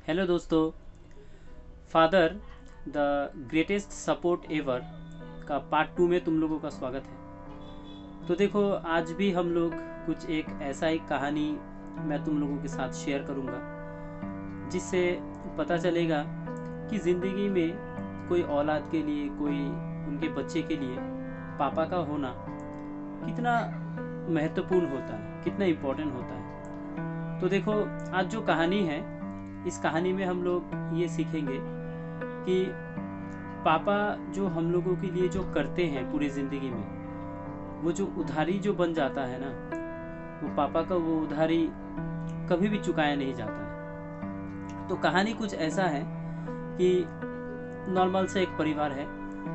Hello दोस्तों। Father the greatest support ever का part 2 में तुम लोगों का स्वागत है। तो देखो, आज भी हम लोग कुछ एक ऐसा एक कहानी मैं तुम लोगों के साथ शेयर करूंगा, जिससे पता चलेगा कि ज़िंदगी में कोई औलाद के लिए, कोई उनके बच्चे के लिए पापा का होना कितना महत्वपूर्ण होता है, कितना इम्पोर्टेंट होता है। तो देखो, आज जो कहानी है, इस कहानी में हम लोग ये सीखेंगे कि पापा जो हम लोगों के लिए जो करते हैं पूरी ज़िंदगी में, वो जो उधारी जो बन जाता है ना, वो पापा का वो उधारी कभी भी चुकाया नहीं जाता है। तो कहानी कुछ ऐसा है कि नॉर्मल सा एक परिवार है,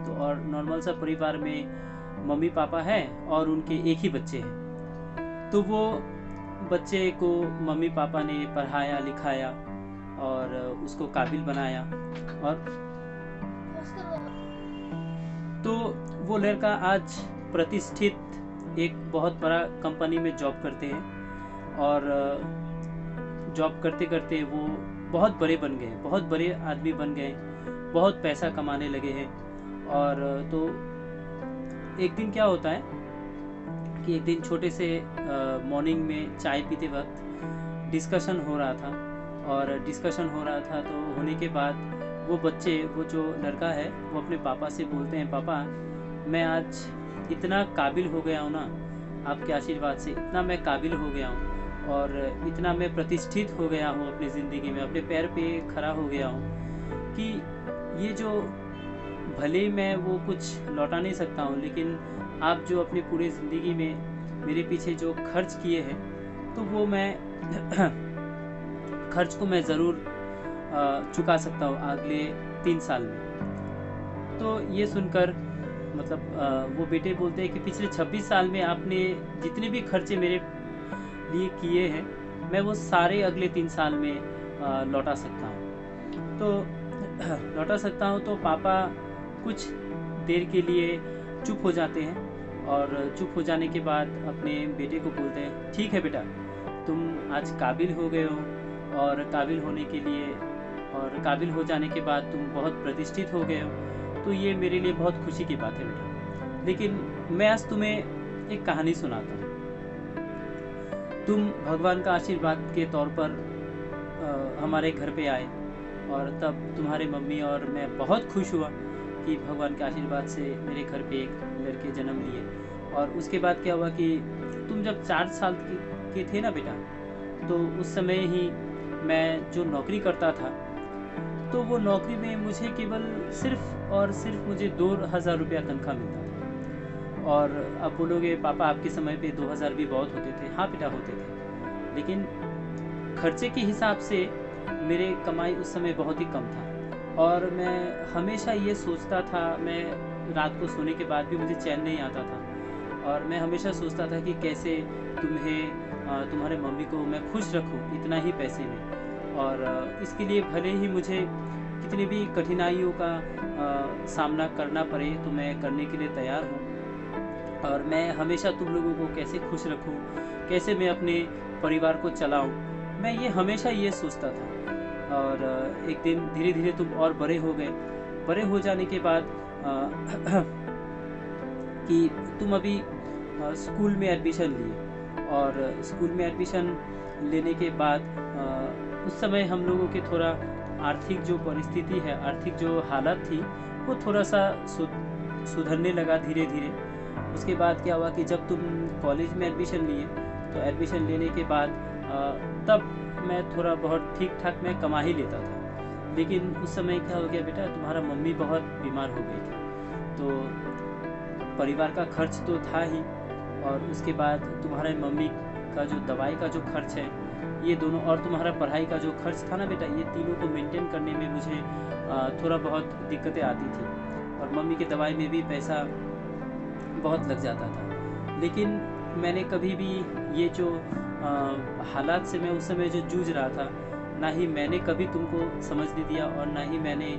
तो और नॉर्मल सा परिवार में मम्मी पापा है और उनके एक ही बच्चे हैं। तो वो बच्चे को मम्मी पापा ने पढ़ाया लिखाया और उसको काबिल बनाया, और तो वो लड़का आज प्रतिष्ठित एक बहुत बड़ा कंपनी में जॉब करते हैं, और जॉब करते करते वो बहुत बड़े बन गए, बहुत बड़े आदमी बन गए, बहुत पैसा कमाने लगे हैं। और तो एक दिन क्या होता है कि एक दिन छोटे से मॉर्निंग में चाय पीते वक्त डिस्कशन हो रहा था, और डिस्कशन हो रहा था तो होने के बाद वो बच्चे, वो जो लड़का है, वो अपने पापा से बोलते हैं, पापा मैं आज इतना काबिल हो गया हूँ ना, आपके आशीर्वाद से इतना मैं काबिल हो गया हूँ और इतना मैं प्रतिष्ठित हो गया हूँ अपनी ज़िंदगी में, अपने पैर पे खड़ा हो गया हूँ कि ये जो भले ही मैं वो कुछ लौटा नहीं सकता हूँ, लेकिन आप जो अपनी पूरी ज़िंदगी में मेरे पीछे जो खर्च किए हैं, तो वो मैं खर्च को मैं ज़रूर चुका सकता हूँ अगले 3 साल में। तो ये सुनकर मतलब वो बेटे बोलते हैं कि पिछले 26 साल में आपने जितने भी खर्चे मेरे लिए किए हैं, मैं वो सारे अगले 3 साल में लौटा सकता हूँ। तो लौटा सकता हूँ। तो पापा कुछ देर के लिए चुप हो जाते हैं, और चुप हो जाने के बाद अपने बेटे को बोलते हैं, ठीक है बेटा, तुम आज काबिल हो गए हो, और काबिल होने के लिए और काबिल हो जाने के बाद तुम बहुत प्रतिष्ठित हो गए हो, तो ये मेरे लिए बहुत खुशी की बात है बेटा। लेकिन मैं आज तुम्हें एक कहानी सुनाता हूँ। तुम भगवान का आशीर्वाद के तौर पर हमारे घर पे आए, और तब तुम्हारे मम्मी और मैं बहुत खुश हुआ कि भगवान के आशीर्वाद से मेरे घर पे एक लड़के जन्म लिए। और उसके बाद क्या हुआ कि तुम जब 4 साल के थे ना बेटा, तो उस समय ही मैं जो नौकरी करता था, तो वो नौकरी में मुझे केवल सिर्फ और सिर्फ मुझे 2000 रुपया तनख्वाह मिलता था। और अब बोलोगे पापा आपके समय पे 2000 भी बहुत होते थे। हाँ बेटा, होते थे, लेकिन खर्चे के हिसाब से मेरे कमाई उस समय बहुत ही कम था। और मैं हमेशा ये सोचता था, मैं रात को सोने के बाद भी मुझे चैन नहीं आता था, और मैं हमेशा सोचता था कि कैसे तुम्हारे मम्मी को मैं खुश रखूं इतना ही पैसे में। और इसके लिए भले ही मुझे कितनी भी कठिनाइयों का सामना करना पड़े, तो मैं करने के लिए तैयार हूँ। और मैं हमेशा तुम लोगों को कैसे खुश रखूं, कैसे मैं अपने परिवार को चलाऊं, मैं ये हमेशा ये सोचता था। और एक दिन धीरे धीरे तुम और बड़े हो गए। बड़े हो जाने के बाद कि तुम अभी स्कूल में एडमिशन लिए, और स्कूल में एडमिशन लेने के बाद उस समय हम लोगों के थोड़ा आर्थिक जो परिस्थिति है, आर्थिक जो हालत थी, वो थोड़ा सा सुधरने लगा धीरे धीरे। उसके बाद क्या हुआ कि जब तुम कॉलेज में एडमिशन लिए, तो एडमिशन लेने के बाद तब मैं थोड़ा बहुत ठीक ठाक मैं कमा ही लेता था। लेकिन उस समय क्या हो गया बेटा, तुम्हारा मम्मी बहुत बीमार हो गई थी, तो परिवार का खर्च तो था ही, और उसके बाद तुम्हारे मम्मी का जो दवाई का जो खर्च है, ये दोनों, और तुम्हारा पढ़ाई का जो खर्च था ना बेटा, ये तीनों को मेंटेन करने में मुझे थोड़ा बहुत दिक्कतें आती थी, और मम्मी की दवाई में भी पैसा बहुत लग जाता था। लेकिन मैंने कभी भी ये जो हालात से मैं उस समय जो जूझ रहा था, ना ही मैंने कभी तुमको समझने दिया, और ना ही मैंने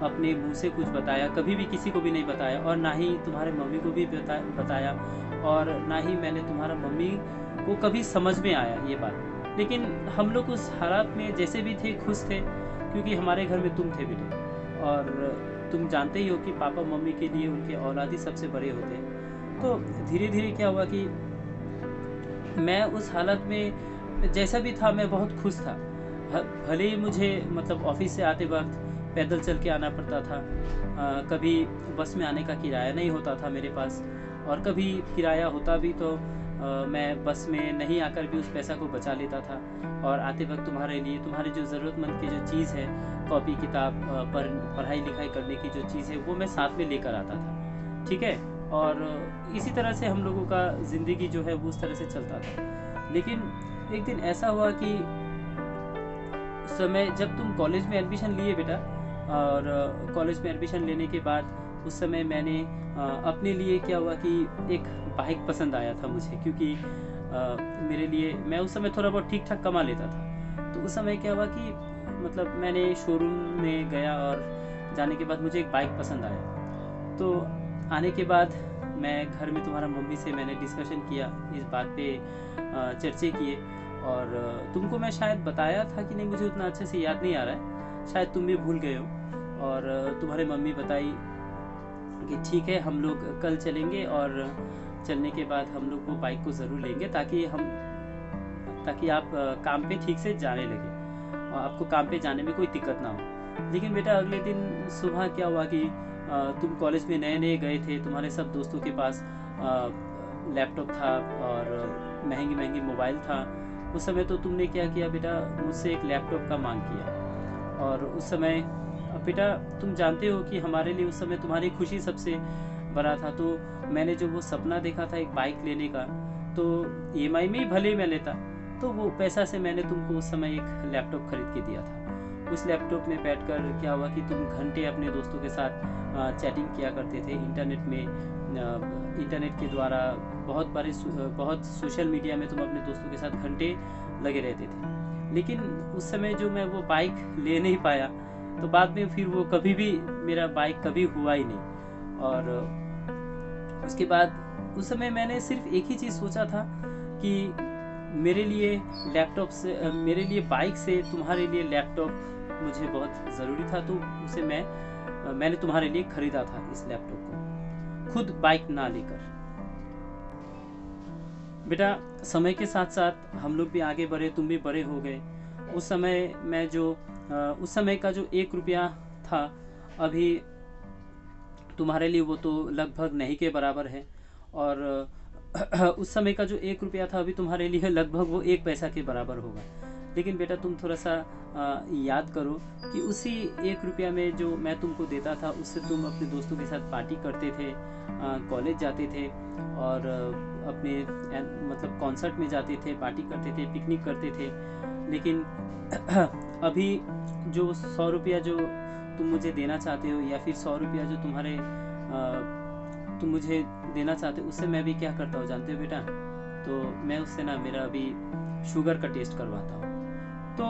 अपने मुंह से कुछ बताया, कभी भी किसी को भी नहीं बताया, और ना ही तुम्हारे मम्मी को भी बताया, और ना ही मैंने तुम्हारा मम्मी को कभी समझ में आया ये बात। लेकिन हम लोग उस हालात में जैसे भी थे खुश थे, क्योंकि हमारे घर में तुम थे बेटे, और तुम जानते ही हो कि पापा मम्मी के लिए उनके औलाद ही सबसे बड़े होते हैं। तो धीरे धीरे क्या हुआ कि मैं उस हालत में जैसा भी था मैं बहुत खुश था। भले ही मुझे मतलब ऑफिस से आते वक्त पैदल चल के आना पड़ता था, कभी बस में आने का किराया नहीं होता था मेरे पास, और कभी किराया होता भी तो मैं बस में नहीं आकर भी उस पैसा को बचा लेता था, और आते वक्त तुम्हारे लिए तुम्हारे जो ज़रूरतमंद की जो चीज़ है, कॉपी किताब, पढ़ाई लिखाई करने की जो चीज़ है वो मैं साथ में लेकर आता था। ठीक है, और इसी तरह से हम लोगों का ज़िंदगी जो है वो उस तरह से चलता था। लेकिन एक दिन ऐसा हुआ कि उस समय जब तुम कॉलेज में एडमिशन लिए बेटा, और कॉलेज में एडमिशन लेने के बाद उस समय मैंने अपने लिए क्या हुआ कि एक बाइक पसंद आया था मुझे, क्योंकि मेरे लिए मैं उस समय थोड़ा बहुत ठीक ठाक कमा लेता था। तो उस समय क्या हुआ कि मतलब मैंने शोरूम में गया, और जाने के बाद मुझे एक बाइक पसंद आया। तो आने के बाद मैं घर में तुम्हारा मम्मी से मैंने डिस्कशन किया, इस बात पे चर्चे किए, और तुमको मैं शायद बताया था कि नहीं मुझे उतना अच्छे से याद नहीं आ रहा है, शायद तुम भी भूल गए हो। और तुम्हारे मम्मी बताई कि ठीक है हम लोग कल चलेंगे, और चलने के बाद हम लोग वो बाइक को ज़रूर लेंगे ताकि आप काम पे ठीक से जाने लगे और आपको काम पे जाने में कोई दिक्कत ना हो। लेकिन बेटा अगले दिन सुबह क्या हुआ कि तुम कॉलेज में नए नए गए थे, तुम्हारे सब दोस्तों के पास लैपटॉप था और महंगी महंगी मोबाइल था। उस समय तो तुमने क्या किया बेटा, मुझसे एक लैपटॉप का मांग किया। और उस समय बेटा तुम जानते हो कि हमारे लिए उस समय तुम्हारी खुशी सबसे बड़ा था। तो मैंने जो वो सपना देखा था एक बाइक लेने का, तो EMI में ही भले ही मैं लेता, तो वो पैसा से मैंने तुमको उस समय एक लैपटॉप खरीद के दिया था। उस लैपटॉप में बैठकर क्या हुआ कि तुम घंटे अपने दोस्तों के साथ चैटिंग किया करते थे इंटरनेट में। इंटरनेट के द्वारा बहुत सोशल मीडिया में तुम अपने दोस्तों के साथ घंटे लगे रहते थे। लेकिन उस समय जो मैं वो बाइक ले नहीं पाया, तो बाद में फिर वो कभी भी मेरा बाइक कभी हुआ ही नहीं। और उसके बाद उस समय मैंने सिर्फ एक ही चीज़ सोचा था कि मेरे लिए बाइक से तुम्हारे लिए लैपटॉप मुझे बहुत ज़रूरी था। तो उसे मैंने तुम्हारे लिए खरीदा था इस लैपटॉप को, खुद बाइक ना लेकर। बेटा समय के साथ साथ हम लोग भी आगे बढ़े, तुम भी बड़े हो गए। उस समय का जो 1 रुपया था, अभी तुम्हारे लिए वो तो लगभग नहीं के बराबर है। और उस समय का जो 1 रुपया था, अभी तुम्हारे लिए लगभग वो 1 पैसा के बराबर होगा। लेकिन बेटा तुम थोड़ा सा याद करो कि उसी 1 रुपया में जो मैं तुमको देता था, उससे तुम अपने दोस्तों के साथ पार्टी करते थे, कॉलेज जाते थे, और अपने मतलब कॉन्सर्ट में जाते थे, पार्टी करते थे, पिकनिक करते थे। लेकिन अभी जो 100 रुपया जो तुम मुझे देना चाहते हो, या फिर 100 रुपया जो तुम मुझे देना चाहते हो, उससे मैं भी क्या करता हूँ जानते हो बेटा? तो मैं उससे ना मेरा अभी शुगर का टेस्ट करवाता हूँ। तो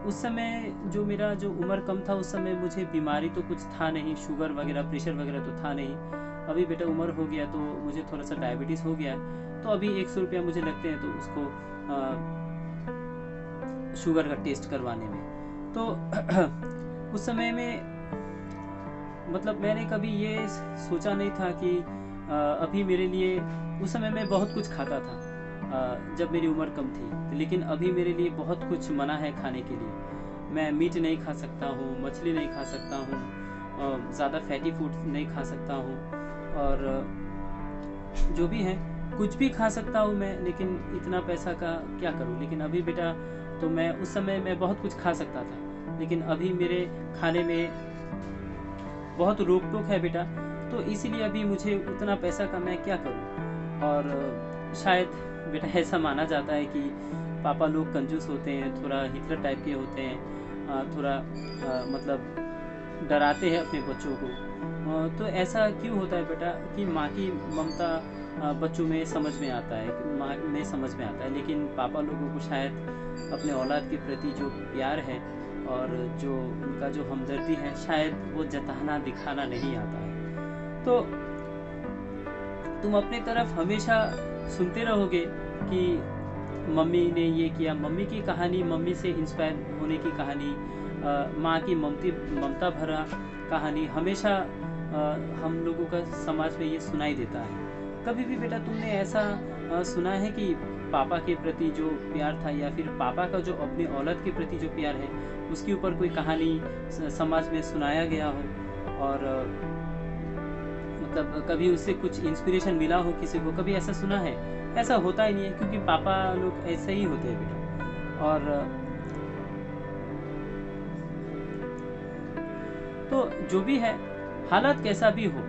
उस समय जो मेरा जो उम्र कम था, उस समय मुझे बीमारी तो कुछ था नहीं, शुगर वगैरह प्रेशर वगैरह तो था नहीं। अभी बेटा उम्र हो गया तो मुझे थोड़ा सा डायबिटीज़ हो गया, तो अभी 100 रुपया मुझे लगते हैं तो उसको शुगर का टेस्ट करवाने में। तो उस समय में मतलब मैंने कभी ये सोचा नहीं था कि अभी मेरे लिए, उस समय मैं बहुत कुछ खाता था जब मेरी उम्र कम थी, लेकिन अभी मेरे लिए बहुत कुछ मना है खाने के लिए। मैं मीट नहीं खा सकता हूँ, मछली नहीं खा सकता हूँ, ज़्यादा फैटी फूड नहीं खा सकता हूँ, और जो भी है कुछ भी खा सकता हूँ मैं, लेकिन इतना पैसा का क्या करूँ। लेकिन अभी बेटा तो मैं उस समय मैं बहुत कुछ खा सकता था, लेकिन अभी मेरे खाने में बहुत रोक टोक है बेटा, तो इसीलिए अभी मुझे उतना पैसा का मैं क्या करूं। और शायद बेटा ऐसा माना जाता है कि पापा लोग कंजूस होते हैं, थोड़ा हिटलर टाइप के होते हैं, थोड़ा मतलब डराते हैं अपने बच्चों को। तो ऐसा क्यों होता है बेटा कि माँ की ममता बच्चों में समझ में आता है, माँ में समझ में आता है, लेकिन पापा लोगों को शायद अपने औलाद के प्रति जो प्यार है और जो उनका जो हमदर्दी है, शायद वो जताना दिखाना नहीं आता है। तो तुम अपने तरफ हमेशा सुनते रहोगे कि मम्मी ने ये किया, मम्मी की कहानी, मम्मी से इंस्पायर होने की कहानी माँ की ममता भरा कहानी हमेशा हम लोगों का समाज में ये सुनाई देता है। कभी भी बेटा तुमने ऐसा सुना है कि पापा के प्रति जो प्यार था या फिर पापा का जो अपनी औलाद के प्रति जो प्यार है उसके ऊपर कोई कहानी समाज में सुनाया गया हो, और मतलब कभी उससे कुछ इंस्पिरेशन मिला हो किसी को, कभी ऐसा सुना है? ऐसा होता ही नहीं है, क्योंकि पापा लोग ऐसे ही होते हैं बेटा। और तो जो भी है, हालात कैसा भी हो,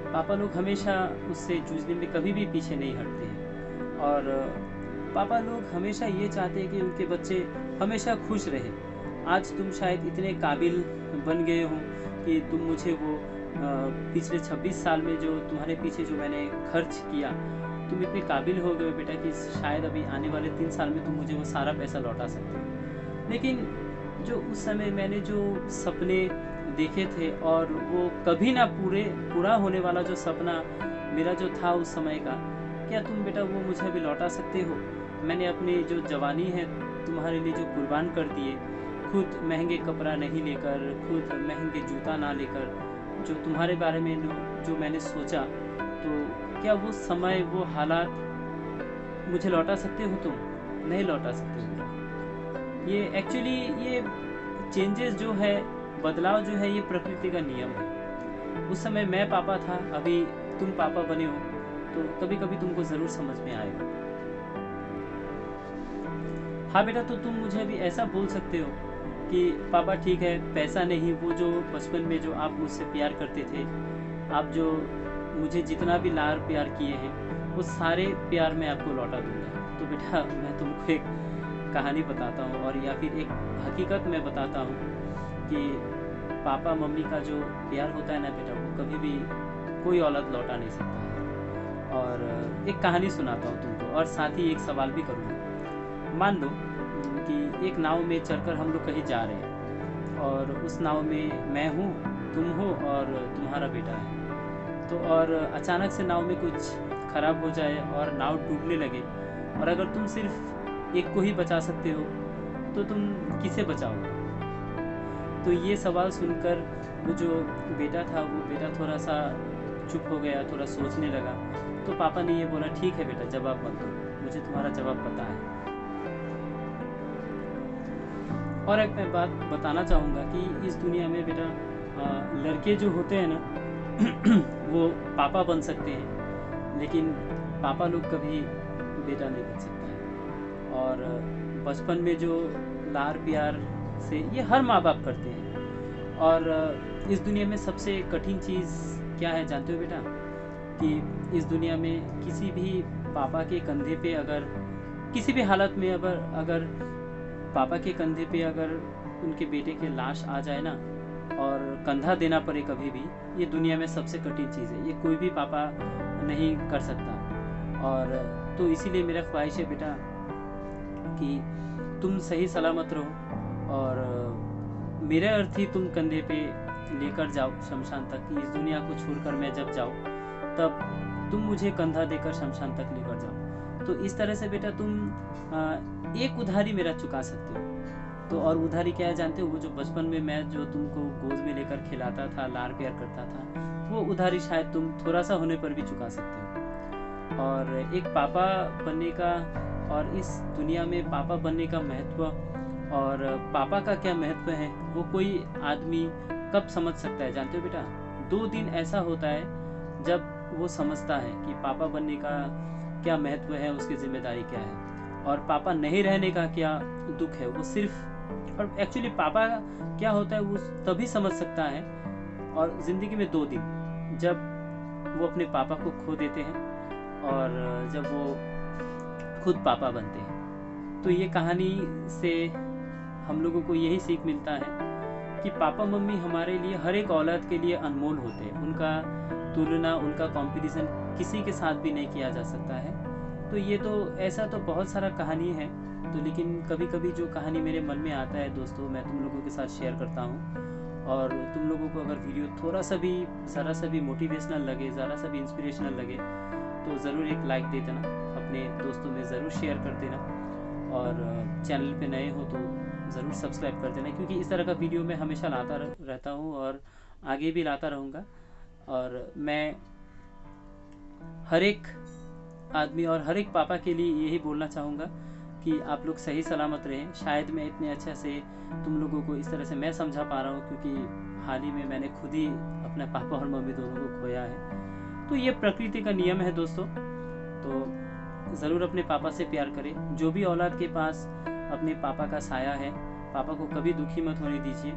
पापा लोग हमेशा उससे जूझने में कभी भी पीछे नहीं हटते हैं। और पापा लोग हमेशा ये चाहते हैं कि उनके बच्चे हमेशा खुश रहे। आज तुम शायद इतने काबिल बन गए हो कि तुम मुझे वो पिछले 26 साल में जो तुम्हारे पीछे जो मैंने खर्च किया, तुम इतने काबिल हो गए बेटा कि शायद अभी आने वाले 3 साल में तुम मुझे वो सारा पैसा लौटा सकते हो। लेकिन जो उस समय मैंने जो सपने देखे थे और वो कभी ना पूरा होने वाला जो सपना मेरा जो था उस समय का, क्या तुम बेटा वो मुझे अभी लौटा सकते हो? मैंने अपनी जो जवानी है तुम्हारे लिए जो कुर्बान कर दिए, खुद महंगे कपड़ा नहीं लेकर, खुद महंगे जूता ना लेकर, जो तुम्हारे बारे में जो मैंने सोचा, तो क्या वो समय वो हालात मुझे लौटा सकते हो? तुम नहीं लौटा सकते हो। ये एक्चुअली ये चेंजेस जो है, बदलाव जो है, ये प्रकृति का नियम है। उस समय मैं पापा था, अभी तुम पापा बने हो, तो कभी कभी तुमको जरूर समझ में आएगा। हाँ बेटा, तो तुम मुझे अभी ऐसा बोल सकते हो कि पापा ठीक है, पैसा नहीं, वो जो बचपन में जो आप मुझसे प्यार करते थे, आप जो मुझे जितना भी लाड़ प्यार किए हैं, वो सारे प्यार मैं आपको लौटा दूंगा। तो बेटा मैं तुमको एक कहानी बताता हूँ, और या फिर एक हकीकत मैं बताता हूँ कि पापा मम्मी का जो प्यार होता है ना बेटा, वो कभी भी कोई औलाद लौटा नहीं सकता है। और एक कहानी सुनाता हूँ तुमको, और साथ ही एक सवाल भी करूँगा। मान लो कि एक नाव में चढ़कर हम लोग कहीं जा रहे हैं, और उस नाव में मैं हूँ, तुम हो और तुम्हारा बेटा है। तो और अचानक से नाव में कुछ खराब हो जाए और नाव डूबने लगे, और अगर तुम सिर्फ एक को ही बचा सकते हो, तो तुम किसे बचाओगे? तो ये सवाल सुनकर वो जो बेटा था, वो बेटा थोड़ा सा चुप हो गया, थोड़ा सोचने लगा। तो पापा ने ये बोला, ठीक है बेटा, जवाब मत दो, मुझे तुम्हारा जवाब पता है। और एक मैं बात बताना चाहूँगा कि इस दुनिया में बेटा लड़के जो होते हैं ना वो पापा बन सकते हैं, लेकिन पापा लोग कभी बेटा नहीं बन सकता है। और बचपन में जो लाड़ प्यार से ये हर माँ बाप करते हैं। और इस दुनिया में सबसे कठिन चीज़ क्या है जानते हो बेटा? कि इस दुनिया में किसी भी पापा के कंधे पे अगर किसी भी हालत में अगर पापा के कंधे पे अगर उनके बेटे की लाश आ जाए ना, और कंधा देना पड़े कभी भी, ये दुनिया में सबसे कठिन चीज़ है। ये कोई भी पापा नहीं कर सकता। और तो इसीलिए मेरा ख्वाहिश है बेटा कि तुम सही सलामत रहो, और मेरे अर्थ ही तुम कंधे पे लेकर जाओ शमशान तक। इस दुनिया को छोड़कर मैं जब जाऊँ, तब तुम मुझे कंधा देकर शमशान तक लेकर जाओ। तो इस तरह से बेटा तुम एक उधारी मेरा चुका सकते हो। तो और उधारी क्या है जानते हो? वो जो बचपन में मैं जो तुमको गोद में लेकर खिलाता था, लाड़ प्यार करता था, वो उधारी शायद तुम थोड़ा सा होने पर भी चुका सकते हो। और एक पापा बनने का, और इस दुनिया में पापा बनने का महत्व, और पापा का क्या महत्व है, वो कोई आदमी कब समझ सकता है जानते हो बेटा? 2 दिन ऐसा होता है जब वो समझता है कि पापा बनने का क्या महत्व है, उसकी जिम्मेदारी क्या है, और पापा नहीं रहने का क्या दुख है। वो सिर्फ, और एक्चुअली पापा क्या होता है वो तभी समझ सकता है, और ज़िंदगी में 2 दिन, जब वो अपने पापा को खो देते हैं और जब वो खुद पापा बनते हैं। तो ये कहानी से हम लोगों को यही सीख मिलता है कि पापा मम्मी हमारे लिए, हर एक औलाद के लिए अनमोल होते हैं। उनका तुलना, उनका कंपटीशन किसी के साथ भी नहीं किया जा सकता है। तो ये तो ऐसा तो बहुत सारा कहानी है, तो लेकिन कभी कभी जो कहानी मेरे मन में आता है दोस्तों, मैं तुम लोगों के साथ शेयर करता हूँ। और तुम लोगों को अगर वीडियो थोड़ा सा भी, ज़रा सा भी मोटिवेशनल लगे, ज़रा सा भी इंस्पिरेशनल लगे, तो ज़रूर एक लाइक दे देना, अपने दोस्तों में ज़रूर शेयर कर देना। और चैनल पे नए हो तो ज़रूर सब्सक्राइब कर देना, क्योंकि इस तरह का वीडियो मैं हमेशा लाता रहता हूँ और आगे भी लाता रहूँगा। और मैं हर एक आदमी और हर एक पापा के लिए यही बोलना चाहूँगा कि आप लोग सही सलामत रहें। शायद मैं इतने अच्छे से तुम लोगों को इस तरह से मैं समझा पा रहा हूँ, क्योंकि हाल ही में मैंने खुद ही अपने पापा और मम्मी दोनों को खोया है। तो ये प्रकृति का नियम है दोस्तों। तो ज़रूर अपने पापा से प्यार करें। जो भी औलाद के पास अपने पापा का साया है, पापा को कभी दुखी मत होने दीजिए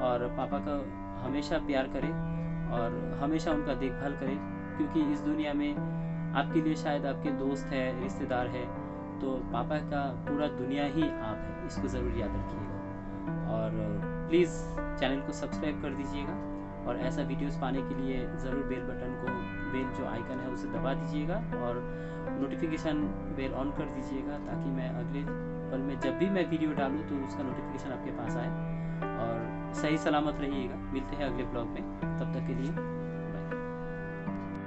और पापा का हमेशा प्यार करें और हमेशा उनका देखभाल करें, क्योंकि इस दुनिया में आपके लिए शायद आपके दोस्त है, रिश्तेदार है, तो पापा का पूरा दुनिया ही आप है। इसको ज़रूर याद रखिएगा और प्लीज़ चैनल को सब्सक्राइब कर दीजिएगा और ऐसा वीडियोस पाने के लिए ज़रूर बेल बटन को, बेल जो आइकन है उसे दबा दीजिएगा और नोटिफिकेशन बेल ऑन कर दीजिएगा, ताकि मैं अगले पल में जब भी मैं वीडियो डालूँ तो उसका नोटिफिकेशन आपके पास आए। और सही सलामत रहिएगा। मिलते हैं अगले ब्लॉग में, तब तक के लिए